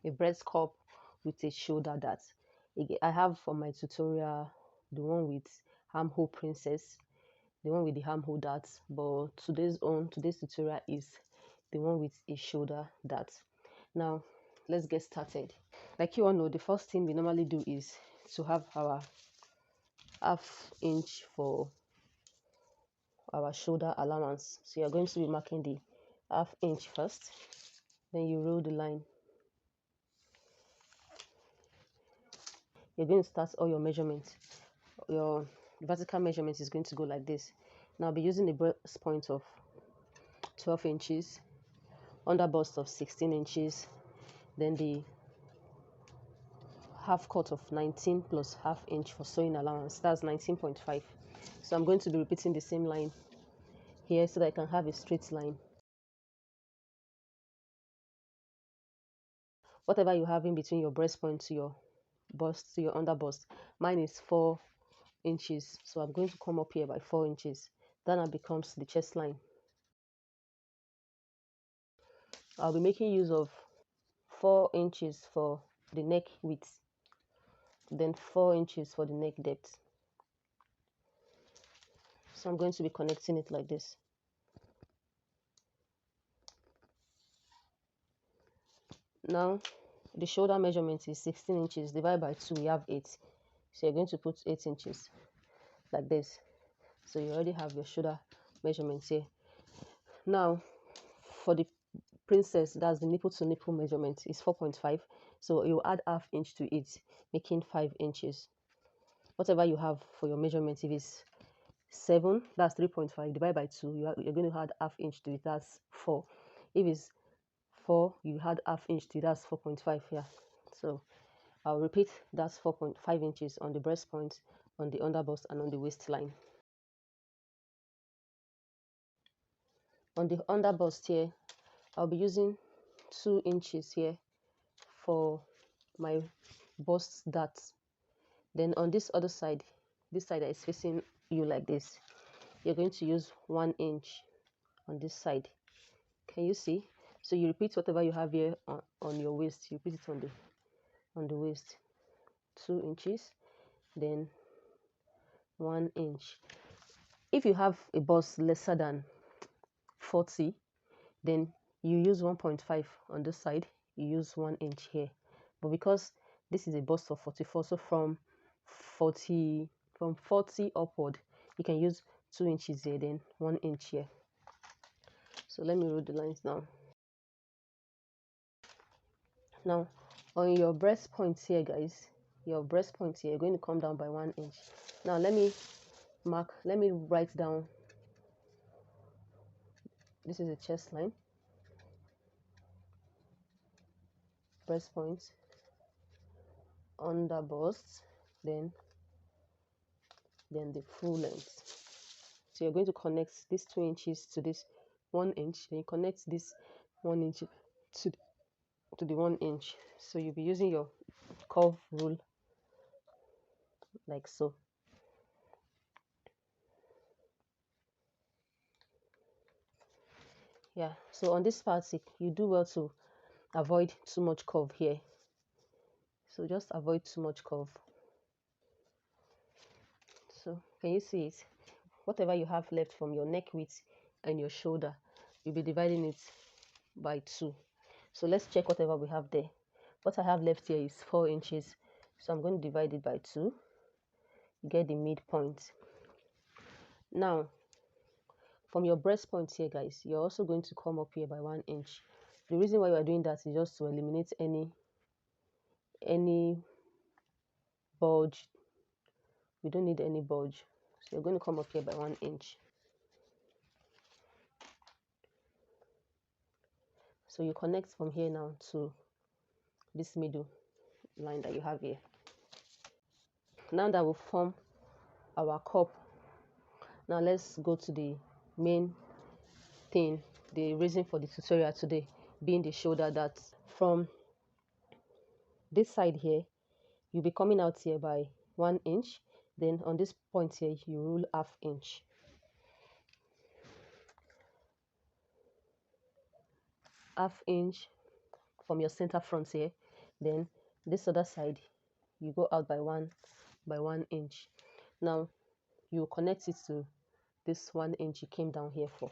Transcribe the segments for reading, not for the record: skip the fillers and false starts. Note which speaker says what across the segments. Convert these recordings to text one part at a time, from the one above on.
Speaker 1: a breast cup with a shoulder dart. I have for my tutorial the one with armhole princess, the one with the armhole dart, but today's tutorial is the one with a shoulder dart. Now let's get started. Like you all know, the first thing we normally do is to have our half inch for our shoulder allowance. So you're going to be marking the half inch first, then you roll the line. You're going to start all your measurements. Your vertical measurement is going to go like this. Now I'll be using a breast point of 12 inches, under bust of 16 inches, then the half cut of 19 plus half inch for sewing allowance. That's 19.5. So I'm going to be repeating the same line here so that I can have a straight line. Whatever you have in between your breast point to your bust to your under bust, mine is 4 inches, so I'm going to come up here by 4 inches. Then it becomes the chest line. I'll be making use of 4 inches for the neck width, then 4 inches for the neck depth. So I'm going to be connecting it like this. Now the shoulder measurement is 16 inches divided by 2, we have 8. So you're going to put 8 inches like this. So you already have your shoulder measurements here. Now for the princess, that's the nipple to nipple measurement, is 4.5. So you add half inch to it, making 5 inches. Whatever you have for your measurement, if it's 7, that's 3.5 divided by 2, you're going to add half inch to it, that's 4. If it's 4, you add half inch to it, that's 4.5. Yeah, so I'll repeat, that's 4.5 inches on the breast point, on the underbust, and on the waistline. On the underbust here, I'll be using 2 inches here for my bust dart. Then on this other side, this side that is facing you like this, you're going to use 1 inch on this side. Can you see? So you repeat whatever you have here on your waist, you repeat it on the waist. 2 inches, then 1 inch. If you have a bust lesser than 40, then you use 1.5 on this side, you use 1 inch here. But because this is a bust of 44, so from 40 upward, you can use 2 inches here, then 1 inch here. So let me roll the lines now. Now on your breast point here, guys, your breast point here, you're going to come down by 1 inch. Now let me write down, this is a chest line, breast point, under bust, then the full length. So you're going to connect this 2 inches to this 1 inch, then you connect this 1 inch to the 1 inch. So you'll be using your curve rule like so. Yeah, so on this part, you do well to avoid too much curve here. So just avoid too much curve. So can you see it? Whatever you have left from your neck width and your shoulder, you'll be dividing it by 2. So let's check whatever we have there. What I have left here is 4 inches. So I'm going to divide it by 2. Get the midpoint. Now, from your breast point here, guys, you're also going to come up here by 1 inch. The reason why you are doing that is just to eliminate any bulge. We don't need any bulge. So you're going to come up here by 1 inch. So you connect from here now to this middle line that you have here. Now that will form our cup. Now let's go to the main thing, the reason for the tutorial today being the shoulder dart. From this side here, you'll be coming out here by 1 inch. Then on this point here, you rule half inch. Half inch from your center front here, Then this other side, you go out by 1 inch. Now you connect it to this 1 inch you came down here for.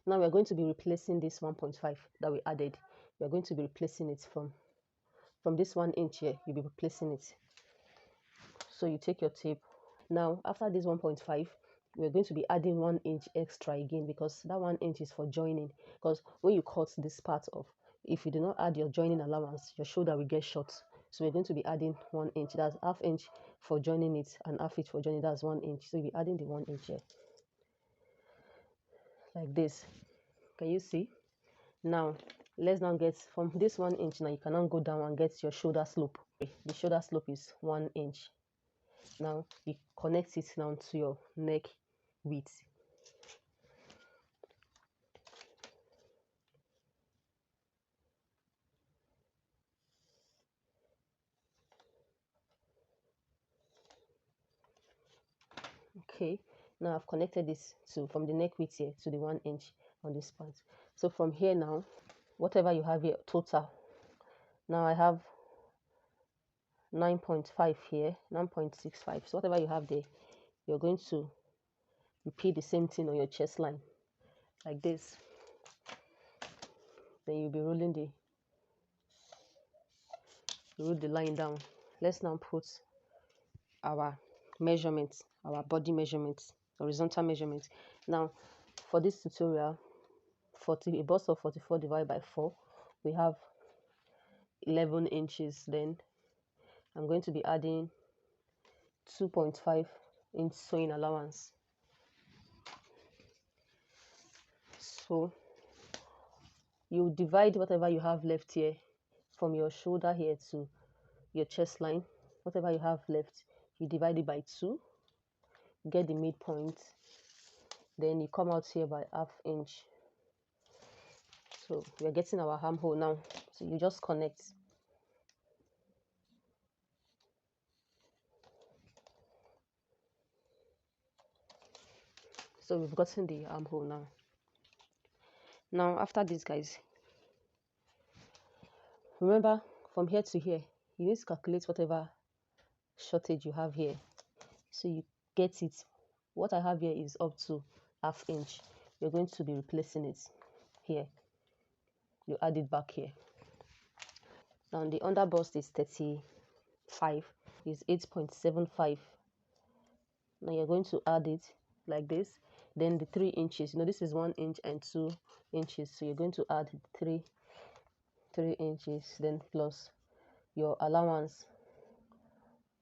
Speaker 1: Now we're going to be replacing this 1.5 that we added. We're going to be replacing it from this 1 inch here. You'll be replacing it. So you take your tape. Now after this 1.5, we're going to be adding 1 inch extra again, because that 1 inch is for joining. Because when you cut this part off, if you do not add your joining allowance, your shoulder will get short. So we're going to be adding 1 inch. That's ½ inch for joining it and ½ inch for joining. That's 1 inch. So you'll be adding the 1 inch here, like this. Can you see? Now let's now get from this 1 inch. Now you can now go down and get your shoulder slope. The shoulder slope is 1 inch. Now you connect it now to your neck width. Okay, now I've connected this to from the neck width here to the 1 inch on this part. So from here now, whatever you have here total, now I have 9.5 here, 9.65. So whatever you have there, you're going to repeat the same thing on your chest line, like this. Then you'll be rolling roll the line down. Let's now put our measurements, our body measurements, horizontal measurements. Now for this tutorial, a bust of 44 divided by 4, we have 11 inches. Then I'm going to be adding 2.5 inch sewing allowance. So you divide whatever you have left here from your shoulder here to your chest line. Whatever you have left, you divide it by 2, get the midpoint, then you come out here by ½ inch. So we're getting our armhole now. So you just connect. So we've gotten the armhole now. Now after this, guys, remember from here to here, you need to calculate whatever shortage you have here. So you get it. What I have here is up to ½ inch. You're going to be replacing it here. You add it back here. Now the under bust is 35, is 8.75. Now you're going to add it like this. Then the 3 inches, this is 1 inch and 2 inches. So you're going to add 3 inches, then plus your allowance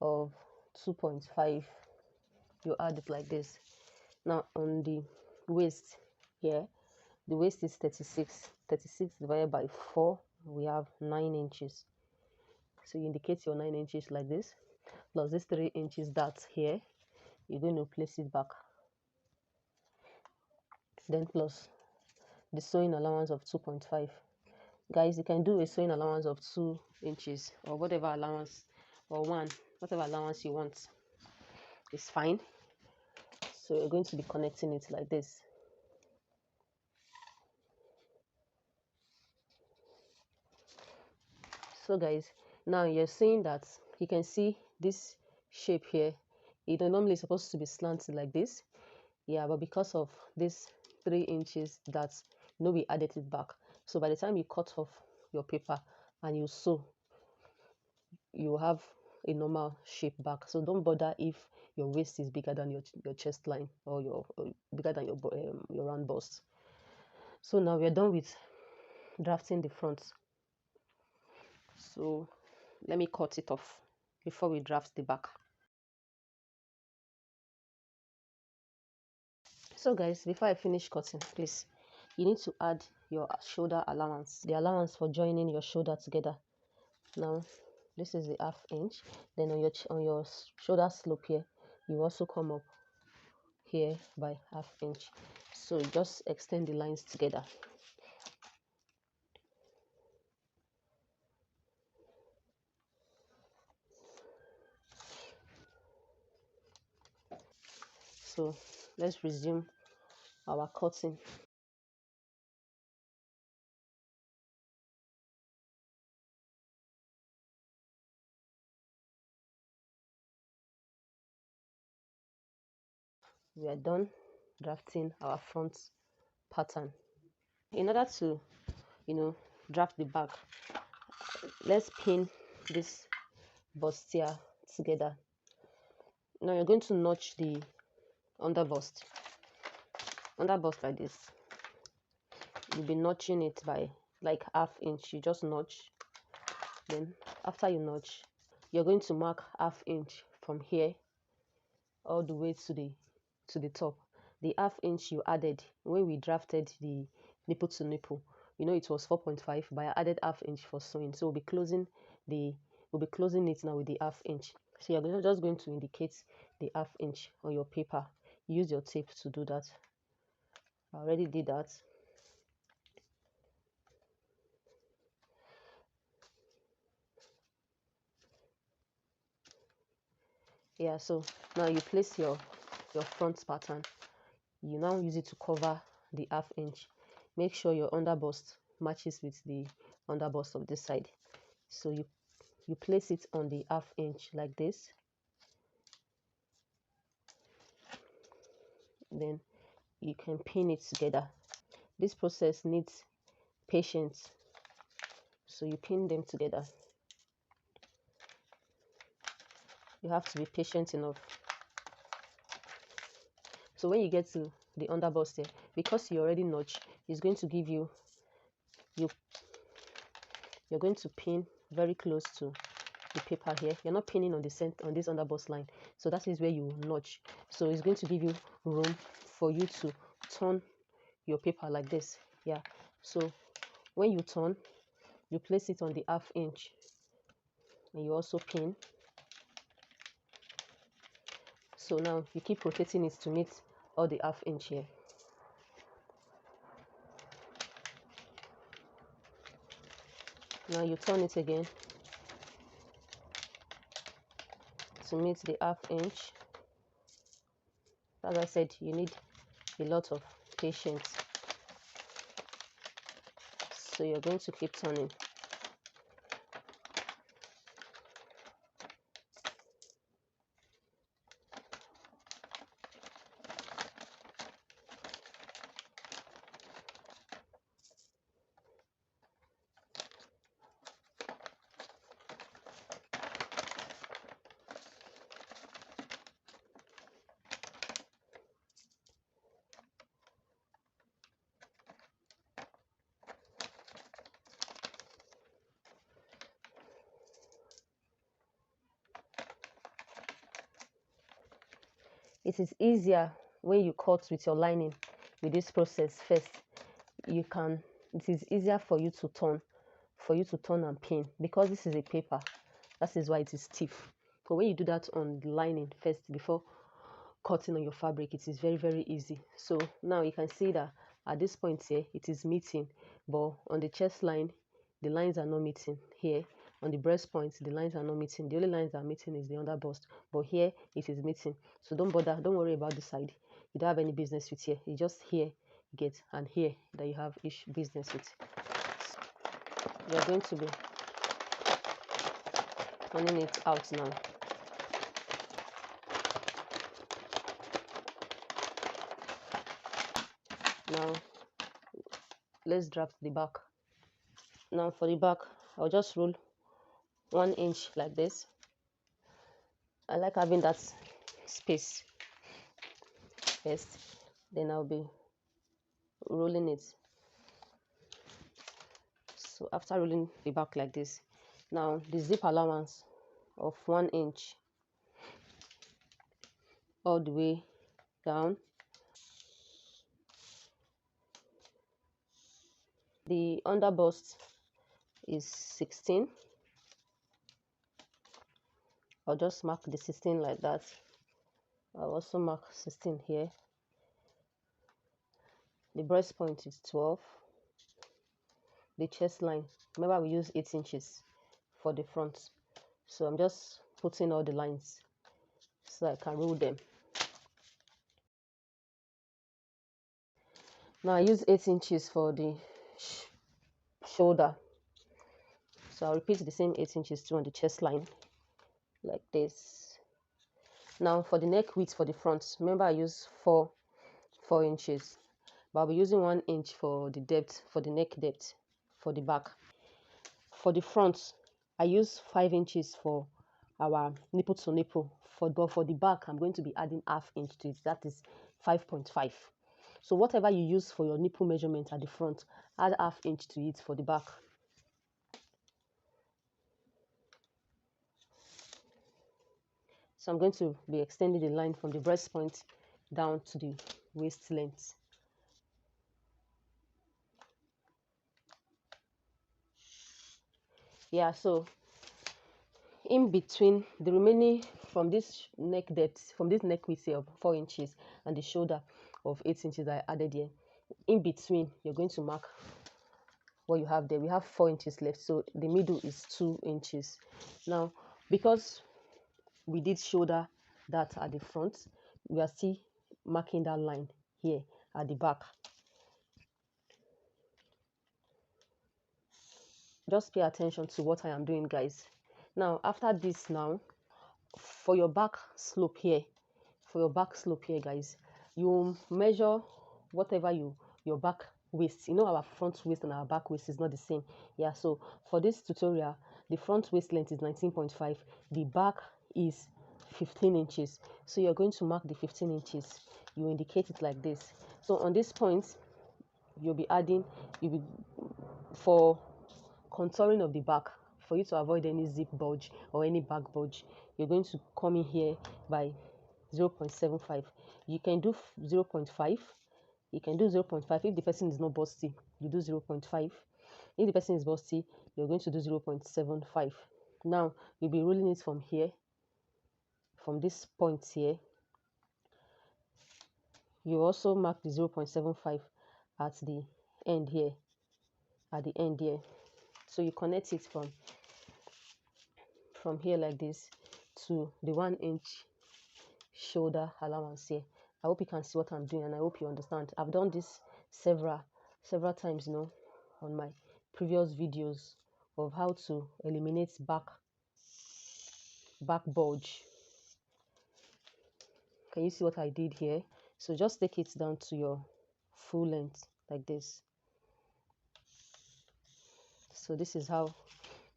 Speaker 1: of 2.5. You add it like this. Now on the waist here, the waist is 36 divided by 4, we have 9 inches. So you indicate your 9 inches like this, plus this 3 inches that's here, you're going to place it back, then plus the sewing allowance of 2.5. Guys, you can do a sewing allowance of 2 inches or whatever allowance, or 1, whatever allowance you want, it's fine. So you're going to be connecting it like this. So guys, now you're seeing that you can see this shape here. It normally is supposed to be slanted like this, yeah, but because of this 3 inches that we added it back. So by the time you cut off your paper and you sew, you have a normal shape back. So don't bother if your waist is bigger than your chest line, or bigger than your round bust. So now we're done with drafting the front. So let me cut it off before we draft the back. So guys, before I finish cutting, please, you need to add your shoulder allowance, the allowance for joining your shoulder together. Now this is the ½ inch. Then on your shoulder slope here, you also come up here by ½ inch. So just extend the lines together. So let's resume our cutting. We are done drafting our front pattern. In order to, draft the back, let's pin this bustier together. Now you're going to notch the under bust like this. You'll be notching it by like ½ inch. You just notch. Then after you notch, you're going to mark ½ inch from here all the way to the top. The ½ inch you added when we drafted the nipple to nipple, it was 4.5, but I added ½ inch for sewing. So we'll be closing it now with the ½ inch. So you're just going to indicate the ½ inch on your paper. Use your tape to do that. I already did that. Yeah, so now you place your front pattern. You now use it to cover the ½ inch. Make sure your underbust matches with the underbust of this side. So you place it on the ½ inch like this. Then you can pin it together. This process needs patience, so you pin them together. You have to be patient enough. So when you get to the underbust here, because you already notch, it's going to give you're going to pin very close to the paper here. You're not pinning on this underbust line, so that is where you notch. So it's going to give you room for you to turn your paper like this. Yeah, so when you turn, you place it on the ½ inch and you also pin. So now you keep rotating it to meet all the ½ inch here. Now you turn it again to meet the ½ inch. As I said, you need a lot of patience. So you're going to keep turning. It is easier when you cut with your lining with this process first. It is easier for you to turn and pin, because this is a paper. That is why it is stiff. But when you do that on the lining first before cutting on your fabric, it is very, very easy. So now you can see that at this point here it is meeting, but on the chest line the lines are not meeting. Here on the breast point the lines are not meeting. The only lines that are meeting is the under bust, but here it is meeting. So don't worry about the side. You don't have any business with here. It's just here you get, and here that you have each business with. We are going to be turning it out now. Now let's draft the back. Now for the back, I'll just roll 1 inch like this. I like having that space first, then I'll be rolling it. So after rolling the back like this, now the zip allowance of 1 inch all the way down. The underbust is 16. I'll just mark the 16 like that. I'll also mark 16 here. The breast point is 12. The chest line, remember we use 8 inches for the front, so I'm just putting all the lines so I can roll them. Now I use 8 inches for the shoulder, so I'll repeat the same 8 inches too on the chest line like this. Now for the neck width for the front, remember I use 4 inches, but I'll be using 1 inch for the depth, for the neck depth for the back. For the front, I use 5 inches for our nipple to nipple. But for the back, I'm going to be adding ½ inch to it. That is 5.5. So whatever you use for your nipple measurement at the front, add ½ inch to it for the back. So I'm going to be extending the line from the breast point down to the waist length. Yeah, so in between the remaining from this neck depth, from this neck width of 4 inches and the shoulder of 8 inches I added here, in between you're going to mark what you have there. We have 4 inches left, so the middle is 2 inches. Now because we did shoulder that at the front, we are still marking that line here at the back. Just pay attention to what I am doing, guys. Now after this, now for your back slope here, guys, you measure whatever your back waist. You know our front waist and our back waist is not the same. Yeah, so for this tutorial, the front waist length is 19.5, the back is 15 inches. So you're going to mark the 15 inches. You indicate it like this. So on this point, you'll be for contouring of the back, for you to avoid any zip bulge or any back bulge, you're going to come in here by 0.75. You can do 0.5. You can do 0.5 if the person is not busty. You do 0.5. If the person is busty, you're going to do 0.75. Now you'll be rolling it from here, from this point here. You also mark the 0.75 at the end here, so you connect it from here like this to the 1 inch shoulder allowance here. I hope you can see what I'm doing, and I hope you understand. I've done this several times, you know, on my previous videos of how to eliminate back bulge. Can you see what I did here? So just take it down to your full length like this. So this is how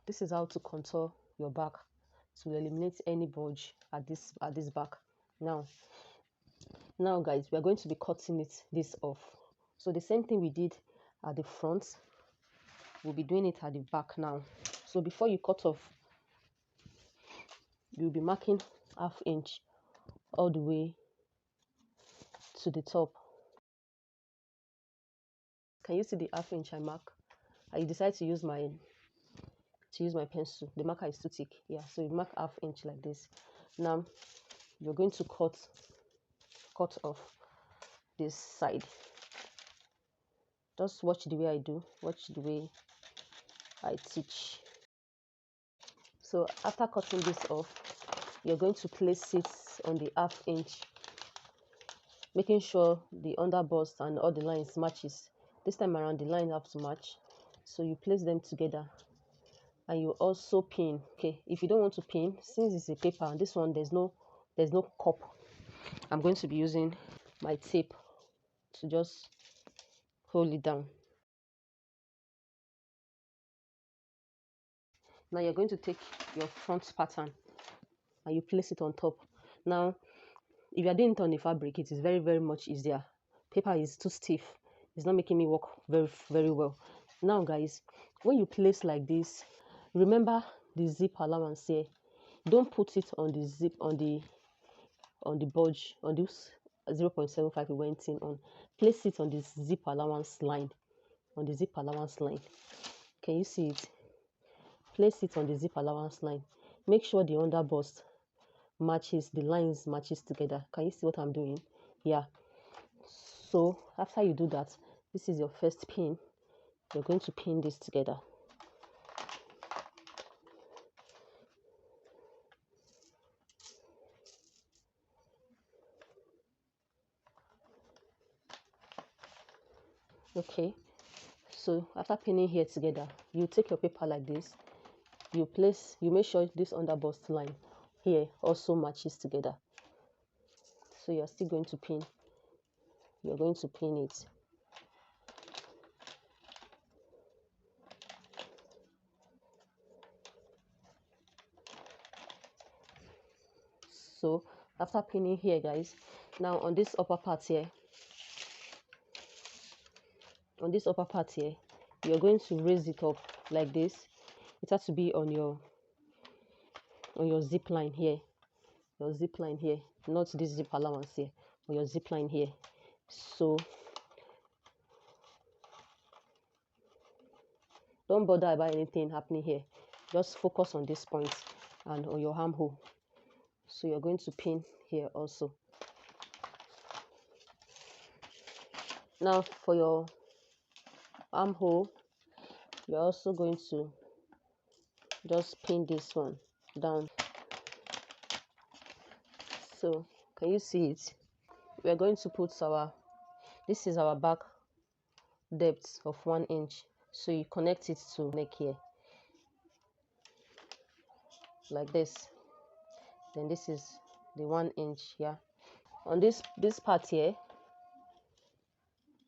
Speaker 1: to contour your back to eliminate any bulge at this back. Now guys, we are going to be cutting this off. So the same thing we did at the front, we'll be doing it at the back now. So before you cut off, you'll be marking ½ inch all the way to the top. Can you see the ½ inch I mark? I decided to use my pencil. The marker is too thick. Yeah, so you mark ½ inch like this. Now you're going to cut off this side. Just watch the way I do. Watch the way I teach. So after cutting this off, you're going to place it on the ½ inch, making sure the under bust and all the lines matches. This time around, the lines have to match, so you place them together, and you also pin. Okay, if you don't want to pin, since it's a paper and this one there's no cup, I'm going to be using my tape to just hold it down. Now you're going to take your front pattern and you place it on top. Now if you're doing it on the fabric, it is very, very much easier. Paper is too stiff. It's not making me work very, very well. Now guys, when you place like this, remember the zip allowance here. Don't put it on the zip, on the bulge, on this 0.75 we went in on. Place it on this zip allowance line, Can you see it? Place it on the zip allowance line. Make sure the under bust matches, the lines matches together. Can you see what I'm doing? Yeah. So after you do that, this is your first pin. You're going to pin this together. Okay, so after pinning here together, you take your paper like this, you make sure this under bust line here also matches together. So you're still going to pin, you're going to pin it. So after pinning here, guys, now on this upper part here, you're going to raise it up like this. It has to be on your zip line here, not this zip allowance here, on your zip line here. So don't bother about anything happening here, just focus on this point and on your armhole. So you're going to pin here also. Now for your armhole, you're also going to just pin this one down. So can you see it? We're going to put this is our back depth of 1 inch, so you connect it to neck here like this. Then this is the 1 inch. Yeah, on this part here,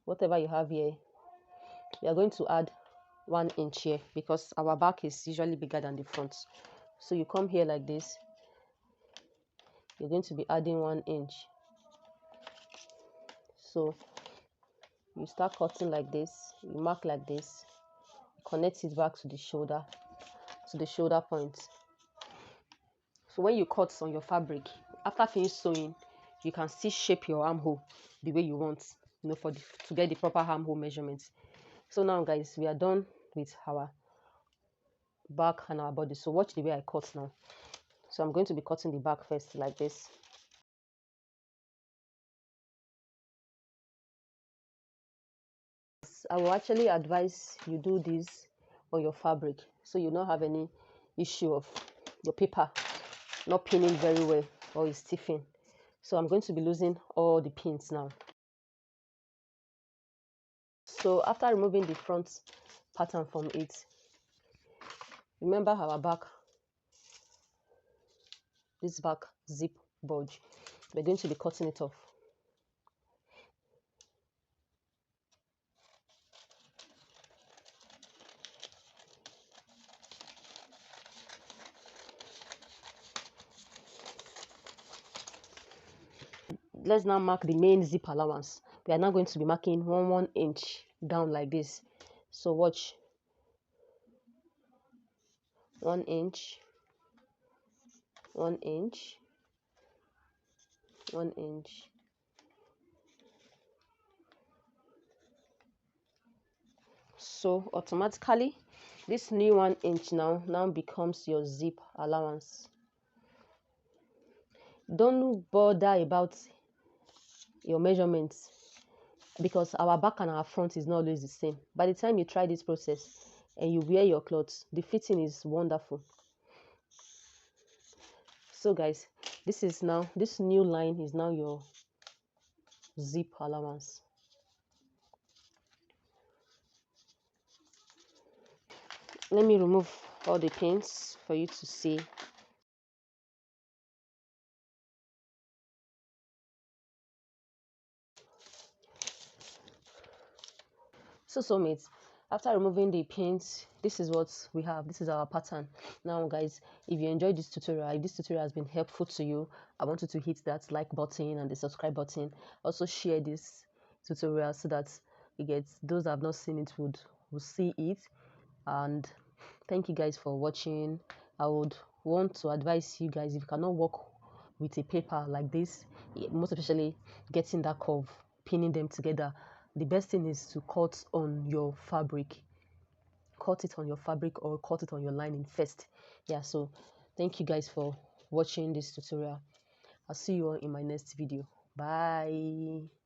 Speaker 1: whatever you have here, we are going to add 1 inch here because our back is usually bigger than the front. So you come here like this, you're going to be adding 1 inch. So you start cutting like this, you mark like this, connect it back to the shoulder point. So when you cut on your fabric, after finish sewing, you can still shape your armhole the way you want, you know, to get the proper armhole measurements. So now guys, we are done with our back and our body. So watch the way I cut now. So I'm going to be cutting the back first like this. I will actually advise you do this on your fabric so you don't have any issue of your paper not pinning very well or it's stiffing. So I'm going to be losing all the pins now. So after removing the front pattern from it, remember our back, this back zip bulge, we're going to be cutting it off. Let's now mark the main zip allowance. We are now going to be marking 1 inch down like this. So watch, 1 inch, 1 inch, 1 inch. So automatically this new 1 inch now becomes your zip allowance. Don't bother about your measurements because our back and our front is not always the same. By the time you try this process and you wear your clothes, the fitting is wonderful. So guys, this new line is now your zip allowance. Let me remove all the pins for you to see. So mates, after removing the pins, this is what we have. This is our pattern. Now guys, if you enjoyed this tutorial, if this tutorial has been helpful to you, I want you to hit that like button and the subscribe button. Also share this tutorial so that those that have not seen it will see it. And thank you guys for watching. I would want to advise you guys, if you cannot work with a paper like this, most especially getting that curve, pinning them together, the best thing is to cut on your fabric. Cut it on your fabric or cut it on your lining first. Yeah, so thank you guys for watching this tutorial. I'll see you all in my next video. Bye.